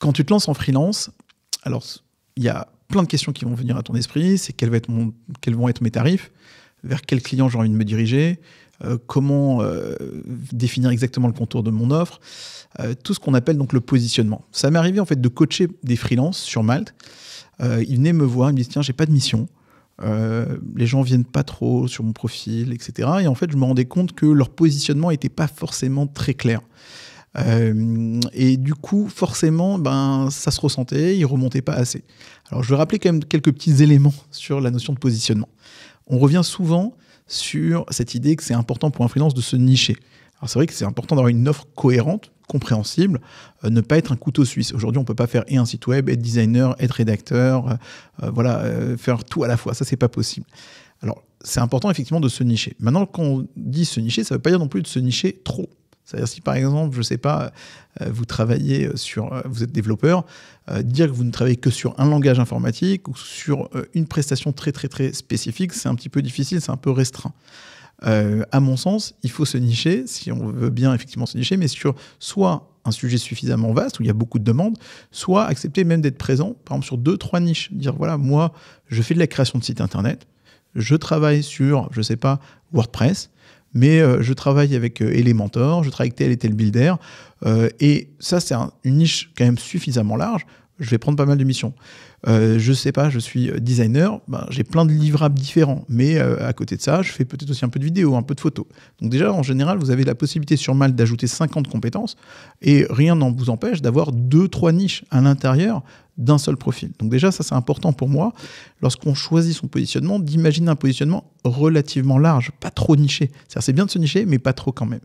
Quand tu te lances en freelance, alors il y a plein de questions qui vont venir à ton esprit. C'est quels vont être mes tarifs, vers quel client j'ai envie de me diriger, comment définir exactement le contour de mon offre, tout ce qu'on appelle donc le positionnement. Ça m'est arrivé en fait de coacher des freelances sur Malte. Ils venaient me voir, ils me disent tiens, j'ai pas de mission. Les gens viennent pas trop sur mon profil, etc. Et en fait, je me rendais compte que leur positionnement n'était pas forcément très clair. Et du coup, forcément, ça se ressentait, ils remontaient pas assez. Alors, je vais rappeler quand même quelques petits éléments sur la notion de positionnement. On revient souvent sur cette idée que c'est important pour un freelance de se nicher. Alors, c'est vrai que c'est important d'avoir une offre cohérente, compréhensible, ne pas être un couteau suisse. Aujourd'hui, on ne peut pas faire et un site web, être designer, être rédacteur, faire tout à la fois. Ça, c'est pas possible. Alors, c'est important effectivement de se nicher. Maintenant, quand on dit se nicher, ça ne veut pas dire non plus de se nicher trop. C'est-à-dire si par exemple, je ne sais pas, vous êtes développeur, dire que vous ne travaillez que sur un langage informatique ou sur une prestation très très très spécifique, c'est un petit peu difficile, c'est un peu restreint. À mon sens, il faut se nicher, si on veut bien effectivement se nicher, mais sur soit un sujet suffisamment vaste où il y a beaucoup de demandes, soit accepter même d'être présent, par exemple sur 2-3 niches. Dire voilà, moi, je fais de la création de sites internet, je travaille sur, je ne sais pas, WordPress, mais je travaille avec Elementor, je travaille avec tel et tel builder, et ça, c'est une niche quand même suffisamment large. Je vais prendre pas mal de missions. Je sais pas, je suis designer, j'ai plein de livrables différents, mais à côté de ça, je fais peut-être aussi un peu de vidéo, un peu de photos. Donc déjà, en général, vous avez la possibilité sur Malte d'ajouter 50 compétences, et rien ne vous empêche d'avoir 2-3 niches à l'intérieur d'un seul profil. Donc déjà, ça c'est important pour moi, lorsqu'on choisit son positionnement, d'imaginer un positionnement relativement large, pas trop niché. C'est-à-dire, c'est bien de se nicher, mais pas trop quand même.